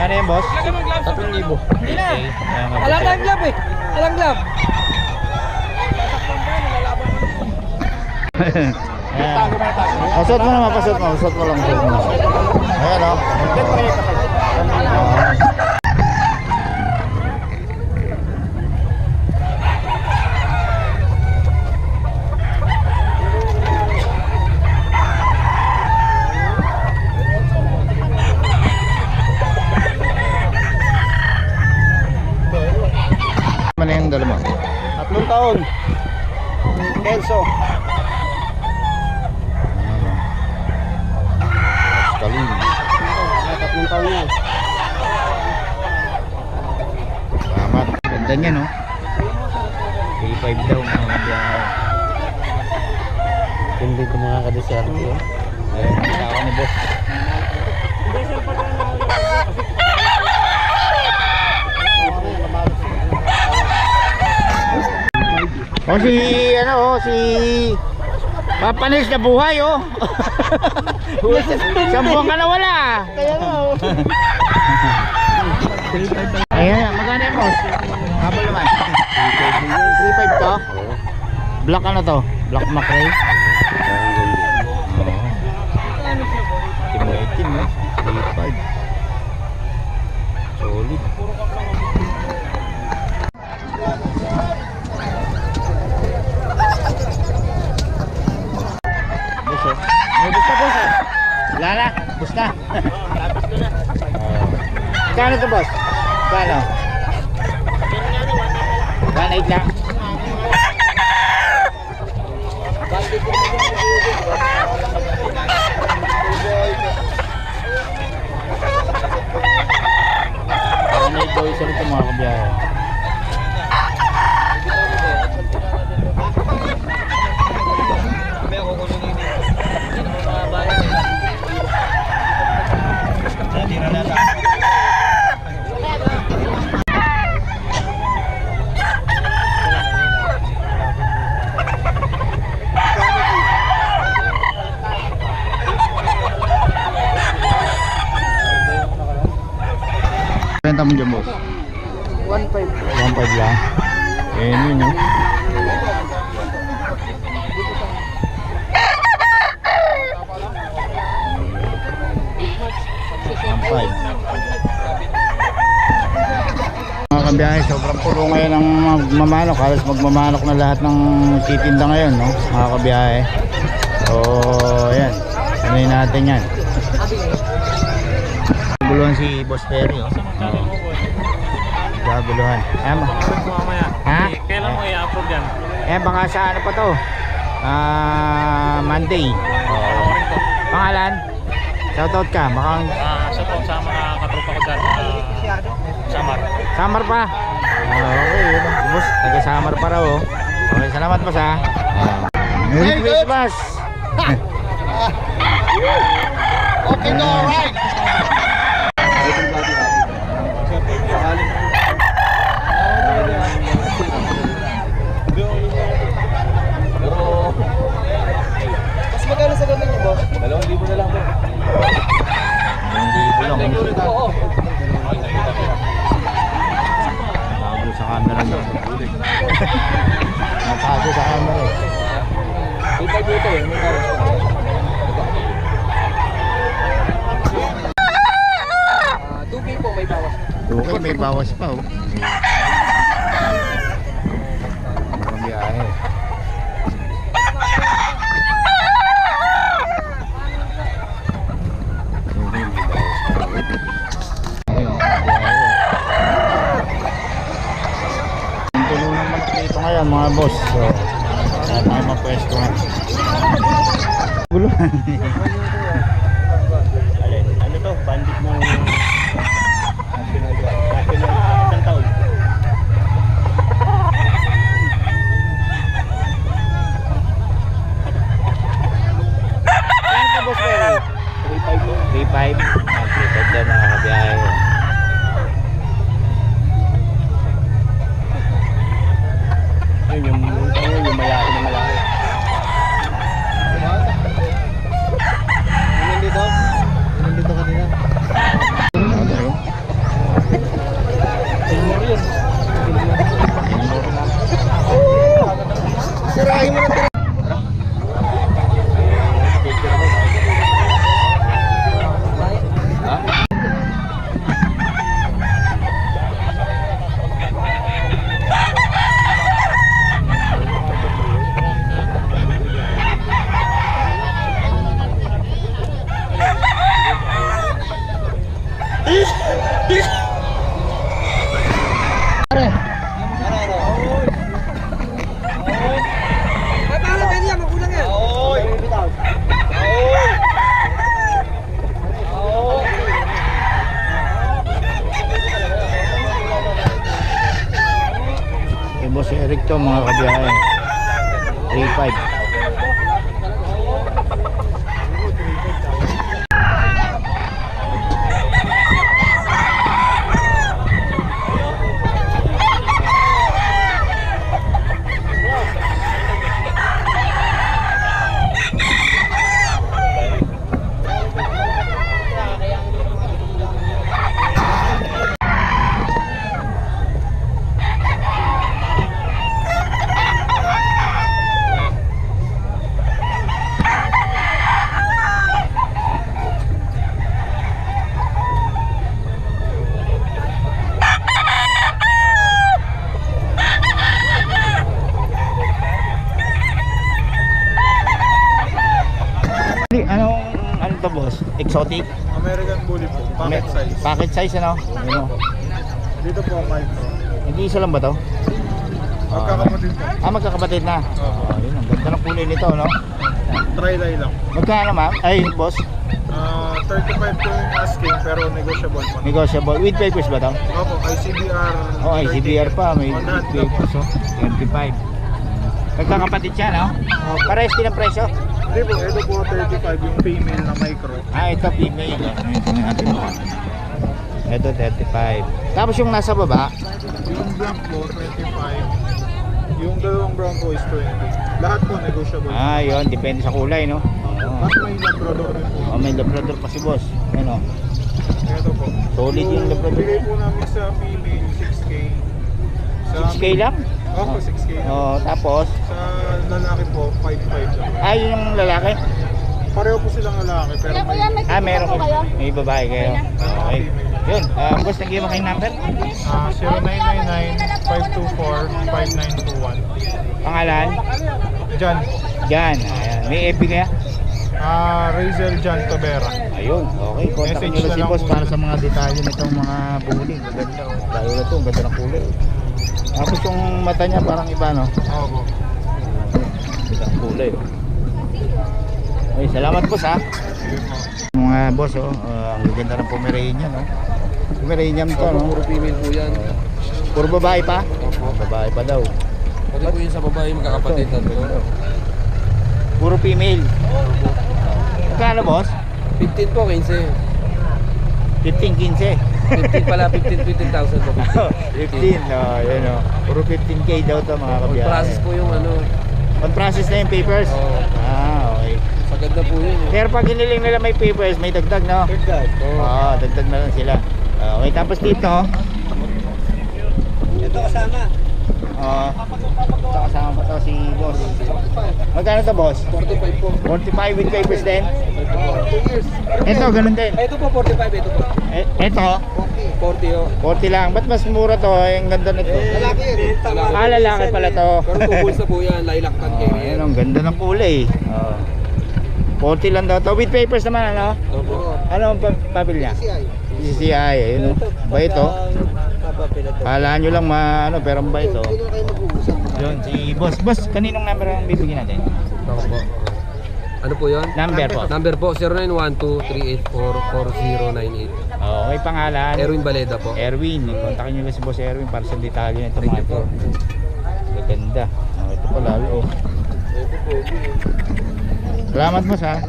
Magkano yan, boss? 3,000. Hindi na. Wala tayong glove eh. Walang glove. Pasot mo naman, pasot mo lang. Ayan o. Ano yung dalawa? 3 taon. Kelso. Kalim. 3 taon yan. Salamat. Ganda niya, no? 3.5 daw mga biyahe. Hindi ko mga kadeserte. Ayun, asawa ni boss. O si Papa Nils na buhay oh. Sambuang ka na wala. Kaya nga oh. Ayan, magkano yung boss? Habol naman 3.5 to? Black ano to? Black macrae? Itim eh 3.5 solid. May bus na boss eh. Wala na, bus na. Kano to boss? Kano? 1.8 lang. Ano ito isa rito mga kabiyahe? Benta mo dyan boss? 1.5. 1.5 lang. Eh yun yun. Mga kabiyahe, sobrang pulo ngayon ang magmamanok. Halos magmamanok na lahat ng titinda ngayon, no? Mga kabiyahe. So, ayan. Sanoyin natin yan. Guluhan si Boss Perry, oh. Gaguluhan. Ayan ba? Ha? Kailan mo i-upload yan? Eh, baka sa ano pa to? Monday. Pangalan? Shoutout ka. Baka... Shoutout sa mga katropa ko dyan. Samar. Samar pa? Okay, yun. Boss, taga-Samar pa raw, oh. Okay, salamat boss, ha. Merry Christmas! Okay, no, alright. Mas magkano sa gamin niyo, boss? 2,000 na lang po. 2,000 lang. Natago sa camera nyo. Natago sa camera eh. Ito dito eh. May karos pa. 2K po may bawas. Okay, may bawas pa, oh. Makabiyahe. Tulungan naman dito ngayon mga boss. So, saan tayo mapwesto nga. Guluhan. Ano to? Bandit ng isang taon. Ano to boss Perry? 3.5 daw mga kabiyahe. Yun yung malaki na malaki. Nandito kanina. mga kabiyahe. 3.5. Ano to boss? Exotic? American Bully po, pocket size. Packet size ano? Ano? Dito po ang micro. Hindi isa lang ba to? Magkakapatid po. Magkakapatid na. Opo. Yun, ang ganda ng kulay nito, no? Try-lie lang. Magkano ma'am? Ay, boss, 35 po yung asking pero negotiable po. negotiable. With papers ba to? Opo, ICBR. Oh, ICBR pa. May On hand with na po. papers, oh. 25. Magkakapatid siya, no? Parehas din ang presyo. Hindi po, ito po 35 yung female na micro. Ito female. Ito natin mo. Ito 35. Tapos yung nasa baba, Yung blank po, 25. Yung dalawang brown po is 20. Lahat po negotiable. yun, depende sa kulay, no? Mas may Labrador din po. May Labrador pa si boss. Ano? Ito po. Solid yung Labrador. Bigay po namin sa female 6K. Sa 6K lang? Opo, 6K. Tapos, Sa lalaki po, 5.5 lang. yun yung lalaki. Pareho po silang lalaki pero may Meron kayo. May babae kayo. Okay. Yun, boss, nag-give mo kayong number? 0999-524-5921. Pangalan? Jan. Jan. Ayan. May FB kaya? Razel Jan Tobera. Ayun, okay. Kontakin nyo Message na na si lang boss po para yun. sa mga detalye nitong mga bully. Maganda. Lalo na ito, ang ganda ng kulay. Tapos yung mata niya parang iba, no? Opo. Ganda ng kulay. Okay, salamat boss ha. Mga boss, ang ganda ng Pomeranian, no? Pomeranian to, no? Puro female po yan. Puro babae pa? Babae pa daw. Pati po yun sa babae magkakapatid na to. Puro female. Magkano boss? 15 po, 15. 15, 15. 15 pala, 15,000 po. 15, yun o. Puro 15k daw to mga kabiyahe. Process po yung ano. On process na yung papers? Oo. Okay. Sagad na po yun. Pero pag hiniling nila may papers, may dagdag, no? Dagdag. Oo, dagdag na lang sila. Okay, tapos dito, Ito kasama. ito kasama pa to si boss. Magkano to boss? 45 po. 45 with papers din? 2 years. Ito, ganun din. Ito po, 45. Ito po. Ito, 40 oh. 40 lang. Ba't mas mura to? Ang ganda nito. Lalaki yan. Lalaki pala to. Pero tubos na po yan. Lilac tan carrier. Ayun, ang ganda ng kulay. 40 lang daw to. With papers naman, ano? Opo. Ano ang papel niya? CCI, ayun o. Ba ito? Kala nyo lang pero ang ba ito? Yun, si boss. Boss, kaninong number ang bibigyan natin? Opo. Ano po yun? Number po. Number po, 0912-384-4098. May pangalan. Erwin Baleda po. Erwin. Kontakin nyo lang si boss Erwin para sa detalye nito mga ito. Ganda. Ito pala. Salamat boss ha.